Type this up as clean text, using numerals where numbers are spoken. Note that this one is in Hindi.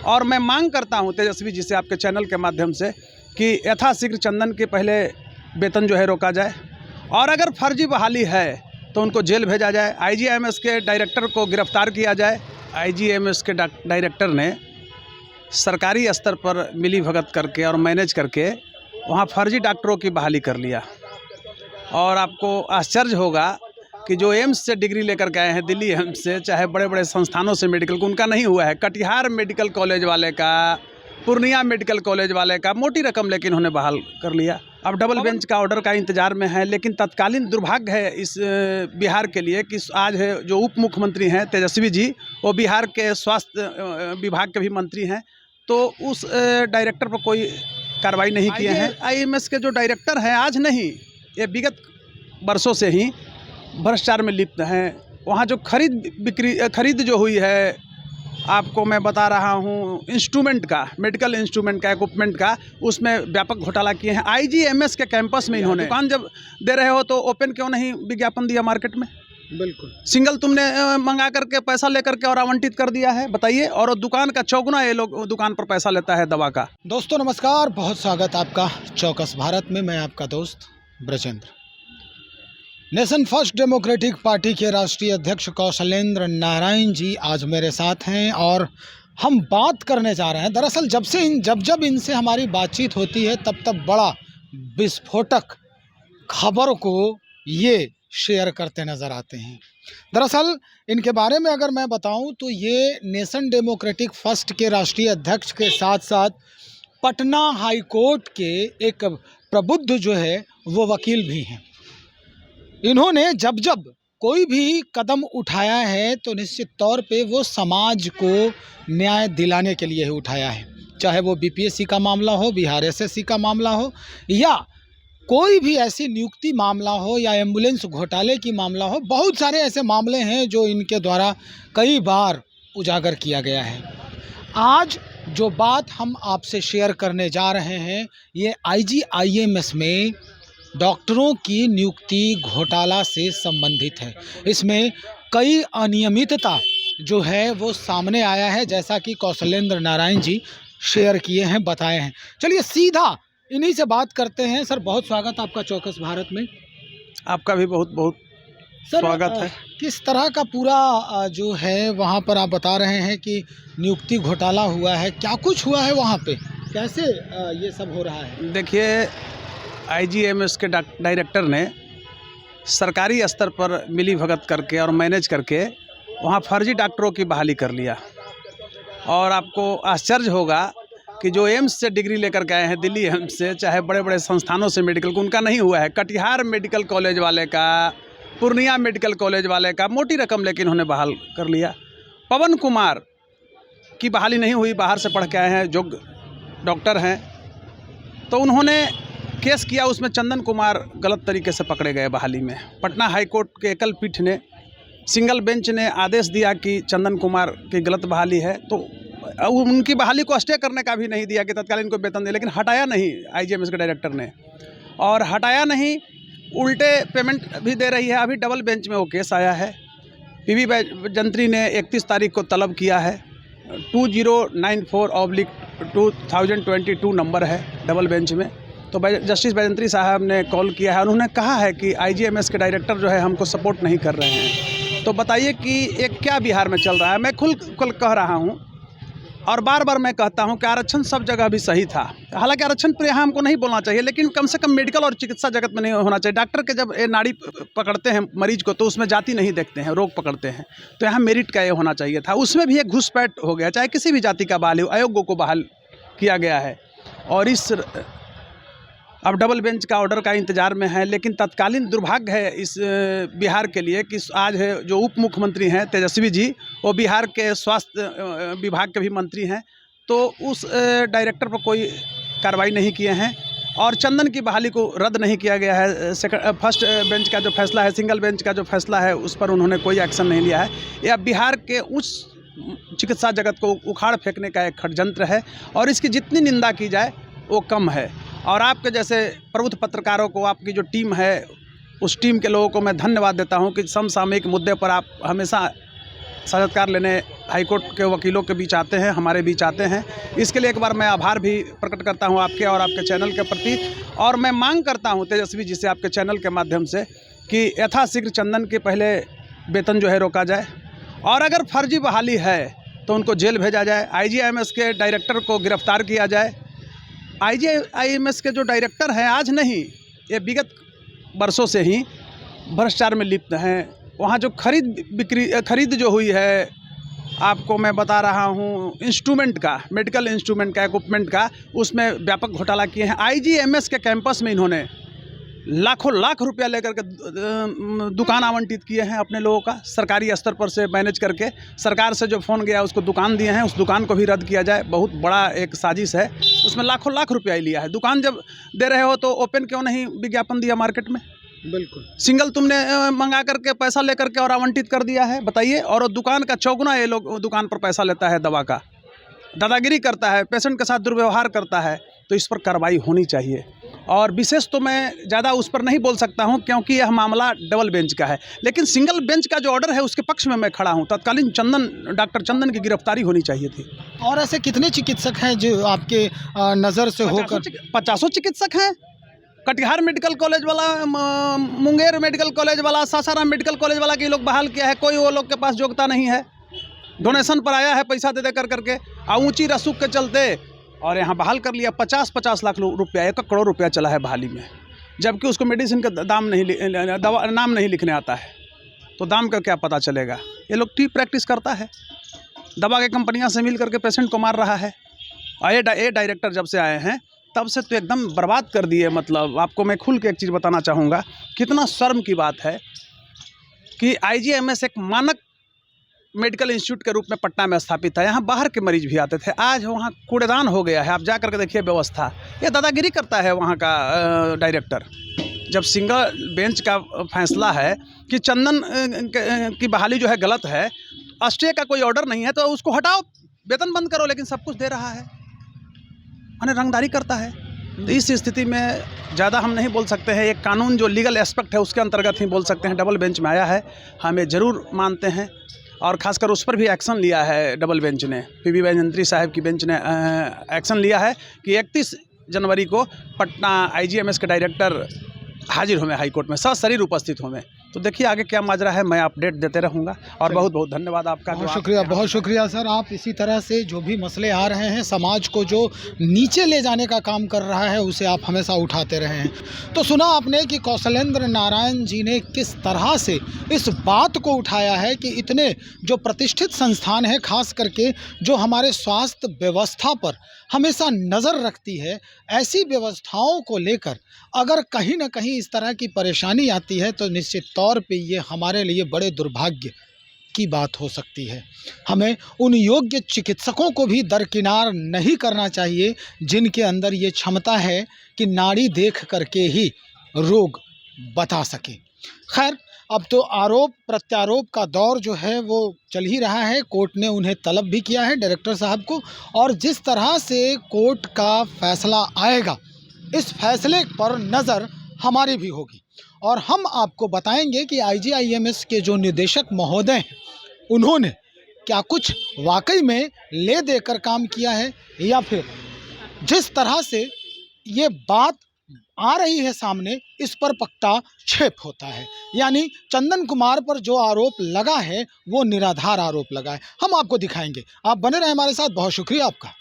और मैं मांग करता हूं तेजस्वी जी से आपके चैनल के माध्यम से कि यथाशीघ्र चंदन के पहले वेतन जो है रोका जाए, और अगर फर्जी बहाली है तो उनको जेल भेजा जाए। आईजीएमएस के डायरेक्टर को गिरफ्तार किया जाए। आईजीएमएस के डायरेक्टर ने सरकारी स्तर पर मिली भगत करके और मैनेज करके वहाँ फर्जी डॉक्टरों की बहाली कर लिया। और आपको आश्चर्य होगा कि जो एम्स से डिग्री लेकर के आए हैं, दिल्ली एम्स से, चाहे बड़े बड़े संस्थानों से मेडिकल को, उनका नहीं हुआ है। कटिहार मेडिकल कॉलेज वाले का, पूर्णिया मेडिकल कॉलेज वाले का मोटी रकम लेकिन उन्होंने बहाल कर लिया। अब डबल बेंच का ऑर्डर का इंतजार में है। लेकिन तत्कालीन दुर्भाग्य है इस बिहार के लिए कि आज है जो उप मुख्यमंत्री हैं तेजस्वी जी, वो बिहार के स्वास्थ्य विभाग के भी मंत्री हैं, तो उस डायरेक्टर पर कोई कार्रवाई नहीं किए हैं। आईएमएस के जो डायरेक्टर हैं आज नहीं, ये विगत वर्षों से ही भ्रष्टाचार में लिप्त हैं। वहाँ जो खरीद जो हुई है, आपको मैं बता रहा हूँ, इंस्ट्रूमेंट का, मेडिकल इंस्ट्रूमेंट का, इक्विपमेंट का, उसमें व्यापक घोटाला किए हैं। आईजीएमएस के कैंपस में इन्होंने दुकान जब दे रहे हो तो ओपन क्यों नहीं विज्ञापन दिया मार्केट में? बिल्कुल सिंगल तुमने मंगा करके पैसा लेकर के और आवंटित कर दिया है, बताइए। और दुकान का चौगुना ये लोग दुकान पर पैसा लेता है दवा का। दोस्तों नमस्कार, बहुत स्वागत आपका चौकस भारत में। मैं आपका दोस्त Brajendra. Nation first democratic party के राष्ट्रीय अध्यक्ष कौशलेंद्र नारायण जी आज मेरे साथ हैं और हम बात करने जा रहे हैं। दरअसल जब इनसे हमारी बातचीत होती है तब बड़ा विस्फोटक खबर को ये शेयर करते नज़र आते हैं। दरअसल इनके बारे में अगर मैं बताऊं तो ये नेशन डेमोक्रेटिक फर्स्ट के राष्ट्रीय अध्यक्ष के साथ साथ पटना हाई कोर्ट के एक प्रबुद्ध जो है वो वकील भी हैं। इन्होंने जब कोई भी कदम उठाया है तो निश्चित तौर पे वो समाज को न्याय दिलाने के लिए ही उठाया है। चाहे वो बीपीएससी का मामला हो, बिहार एसएससी का मामला हो, या कोई भी ऐसी नियुक्ति मामला हो, या एम्बुलेंस घोटाले की मामला हो। बहुत सारे ऐसे मामले हैं जो इनके द्वारा कई बार उजागर किया गया है। आज जो बात हम आपसे शेयर करने जा रहे हैं ये आईजीआईएमएस में डॉक्टरों की नियुक्ति घोटाला से संबंधित है। इसमें कई अनियमितता जो है वो सामने आया है, जैसा कि कौशलेंद्र नारायण जी शेयर किए हैं, बताए हैं। चलिए सीधा इन्हीं से बात करते हैं। सर बहुत स्वागत आपका चौकस भारत में। आपका भी बहुत बहुत स्वागत है। किस तरह का पूरा जो है वहाँ पर आप बता रहे हैं कि नियुक्ति घोटाला हुआ है, क्या कुछ हुआ है वहाँ पे, कैसे ये सब हो रहा है? देखिए, आईजीएमएस के डायरेक्टर ने सरकारी स्तर पर मिली भगत करके और मैनेज करके वहाँ फर्जी डॉक्टरों की बहाली कर लिया। और आपको आश्चर्य होगा कि जो एम्स से डिग्री लेकर के आए हैं, दिल्ली एम्स से, चाहे बड़े बड़े संस्थानों से मेडिकल को, उनका नहीं हुआ है। कटिहार मेडिकल कॉलेज वाले का, पूर्णिया मेडिकल कॉलेज वाले का मोटी रकम लेकिन उन्होंने बहाल कर लिया। पवन कुमार की बहाली नहीं हुई, बाहर से पढ़ के आए हैं, जो डॉक्टर हैं, तो उन्होंने केस किया। उसमें चंदन कुमार गलत तरीके से पकड़े गए बहाली में। पटना हाई कोर्ट के एकल पीठ ने, सिंगल बेंच ने आदेश दिया कि चंदन कुमार की गलत बहाली है, तो उनकी बहाली को स्टे करने का भी नहीं दिया कि तत्कालीन को वेतन दे। लेकिन हटाया नहीं आईजीएमएस के डायरेक्टर ने, और हटाया नहीं, उल्टे पेमेंट भी दे रही है। अभी डबल बेंच में वो केस आया है। पीवी बैजंत्री ने 31 तारीख को तलब किया है। 2094/2022 नंबर है डबल बेंच में। तो जस्टिस बैजंत्री साहब ने कॉल किया है। उन्होंने कहा है कि आईजीएमएस के डायरेक्टर जो है हमको सपोर्ट नहीं कर रहे हैं। तो बताइए कि एक क्या बिहार में चल रहा है। मैं खुल कह रहा हूँ और बार बार मैं कहता हूँ कि आरक्षण सब जगह भी सही था। हालांकि आरक्षण पर यहाँ हमको नहीं बोलना चाहिए, लेकिन कम से कम मेडिकल और चिकित्सा जगत में नहीं होना चाहिए। डॉक्टर के जब ये नाड़ी पकड़ते हैं मरीज को तो उसमें जाति नहीं देखते हैं, रोग पकड़ते हैं। तो यहाँ मेरिट का ये होना चाहिए था। उसमें भी एक घुसपैठ हो गया, चाहे किसी भी जाति का बहाल हो, अयोग्य को बहाल किया गया है। और अब डबल बेंच का ऑर्डर का इंतजार में है। लेकिन तत्कालीन दुर्भाग्य है इस बिहार के लिए कि आज है जो उप मुख्यमंत्री हैं तेजस्वी जी, वो बिहार के स्वास्थ्य विभाग के भी मंत्री हैं, तो उस डायरेक्टर पर कोई कार्रवाई नहीं किए हैं। और चंदन की बहाली को रद्द नहीं किया गया है। फर्स्ट बेंच का जो फैसला है, सिंगल बेंच का जो फैसला है, उस पर उन्होंने कोई एक्शन नहीं लिया है। यह बिहार के उच्च चिकित्सा जगत को उखाड़ फेंकने का एक षड्यंत्र है, और इसकी जितनी निंदा की जाए वो कम है। और आपके जैसे प्रबुद्ध पत्रकारों को, आपकी जो टीम है, उस टीम के लोगों को मैं धन्यवाद देता हूं कि समसामयिक मुद्दे पर आप हमेशा साक्षात्कार लेने हाईकोर्ट के वकीलों के बीच आते हैं, हमारे बीच आते हैं। इसके लिए एक बार मैं आभार भी प्रकट करता हूं आपके और आपके चैनल के प्रति, और मैं मांग करता हूं तेजस्वी जी से आपके चैनल के माध्यम से कि यथाशीघ्र चंदन के पहले वेतन जो है रोका जाए, और अगर फर्जी बहाली है तो उनको जेल भेजा जाए। IGIMS के डायरेक्टर को गिरफ्तार किया जाए। IGIMS के जो डायरेक्टर हैं आज नहीं, ये विगत वर्षों से ही भ्रष्टाचार में लिप्त हैं। वहाँ जो खरीद जो हुई है, आपको मैं बता रहा हूँ, इंस्ट्रूमेंट का, मेडिकल इंस्ट्रूमेंट का, इक्विपमेंट का, उसमें व्यापक घोटाला किए हैं। IGMS के कैंपस में इन्होंने लाखों लाख रुपया लेकर के दुकान आवंटित किए हैं अपने लोगों का, सरकारी स्तर पर से मैनेज करके। सरकार से जो फ़ोन गया उसको दुकान दिए हैं, उस दुकान को भी रद्द किया जाए। बहुत बड़ा एक साजिश है, उसमें लाखों लाख रुपया ही लिया है। दुकान जब दे रहे हो तो ओपन क्यों नहीं विज्ञापन दिया मार्केट में? बिल्कुल सिंगल तुमने मंगा करके पैसा लेकर के और आवंटित कर दिया है, बताइए। और वो दुकान का चौगुना ये लोग दुकान पर पैसा लेता है, दवा का दादागिरी करता है, पेशेंट के साथ दुर्व्यवहार करता है। तो इस पर कार्रवाई होनी चाहिए। और विशेष तो मैं ज़्यादा उस पर नहीं बोल सकता हूं, क्योंकि यह मामला डबल बेंच का है, लेकिन सिंगल बेंच का जो ऑर्डर है उसके पक्ष में मैं खड़ा हूं। तत्कालीन डॉक्टर चंदन की गिरफ्तारी होनी चाहिए थी। और ऐसे कितने चिकित्सक हैं जो आपके नज़र से होकर? 50 चिकित्सक हैं। कटिहार मेडिकल कॉलेज वाला, मुंगेर मेडिकल कॉलेज वाला, सासाराम मेडिकल कॉलेज वाला के लोग बहाल किया है। कोई वो लोग के पास योग्यता नहीं है, डोनेशन पर आया है पैसा दे करके, और ऊँची रसूख के चलते और यहाँ बहाल कर लिया। 50 लाख रुपया, 1 करोड़ रुपया चला है बहाली में, जबकि उसको मेडिसिन का नाम नहीं लिखने आता है। तो दाम का क्या पता चलेगा? ये लोग टी प्रैक्टिस करता है, दवा के कंपनियां से मिल करके पेशेंट को मार रहा है। और ये डायरेक्टर जब से आए हैं तब से तो एकदम बर्बाद कर दिए। मतलब आपको मैं खुल के एक चीज़ बताना चाहूँगा, कितना शर्म की बात है कि IGMS एक मानक मेडिकल इंस्टीट्यूट के रूप में पटना में स्थापित है। यहाँ बाहर के मरीज भी आते थे, आज वहाँ कूड़ेदान हो गया है। आप जा करके देखिए व्यवस्था, ये दादागिरी करता है वहाँ का डायरेक्टर। जब सिंगल बेंच का फैसला है कि चंदन की बहाली जो है गलत है, स्टे का कोई ऑर्डर नहीं है, तो उसको हटाओ, वेतन बंद करो, लेकिन सब कुछ दे रहा है, माने रंगदारी करता है। तो इस स्थिति में ज़्यादा हम नहीं बोल सकते हैं। एक कानून जो लीगल एस्पेक्ट है उसके अंतर्गत ही बोल सकते हैं। डबल बेंच में आया है, हम ये ज़रूर मानते हैं, और ख़ासकर उस पर भी एक्शन लिया है डबल बेंच ने। PB बैजंत्री साहब की बेंच ने एक्शन लिया है कि 31 जनवरी को पटना IGMS के डायरेक्टर हाजिर होंगे हाईकोर्ट में, सशरीर उपस्थित होंगे। तो देखिए आगे क्या माजरा है, मैं अपडेट देते रहूँगा। और बहुत बहुत धन्यवाद आपका। बहुत शुक्रिया सर। आप इसी तरह से जो भी मसले आ रहे हैं, समाज को जो नीचे ले जाने का काम कर रहा है, उसे आप हमेशा उठाते रहे हैं। तो सुना आपने कि कौशलेंद्र नारायण जी ने किस तरह से इस बात को उठाया है कि इतने जो प्रतिष्ठित संस्थान है, खास करके जो हमारे स्वास्थ्य व्यवस्था पर हमेशा नज़र रखती है, ऐसी व्यवस्थाओं को लेकर अगर कहीं ना कहीं इस तरह की परेशानी आती है तो निश्चित तौर पे ये हमारे लिए बड़े दुर्भाग्य की बात हो सकती है। हमें उन योग्य चिकित्सकों को भी दरकिनार नहीं करना चाहिए जिनके अंदर ये क्षमता है कि नाड़ी देख करके ही रोग बता सके। खैर, अब तो आरोप प्रत्यारोप का दौर जो है वो चल ही रहा है। कोर्ट ने उन्हें तलब भी किया है, डायरेक्टर साहब को, और जिस तरह से कोर्ट का फैसला आएगा, इस फैसले पर नज़र हमारी भी होगी, और हम आपको बताएंगे कि IGIMS के जो निदेशक महोदय हैं, उन्होंने क्या कुछ वाकई में ले देकर काम किया है, या फिर जिस तरह से ये बात आ रही है सामने, इस पर पक्का छेप होता है। यानी चंदन कुमार पर जो आरोप लगा है वो निराधार आरोप लगा है। हम आपको दिखाएंगे, आप बने रहें हमारे साथ। बहुत शुक्रिया आपका।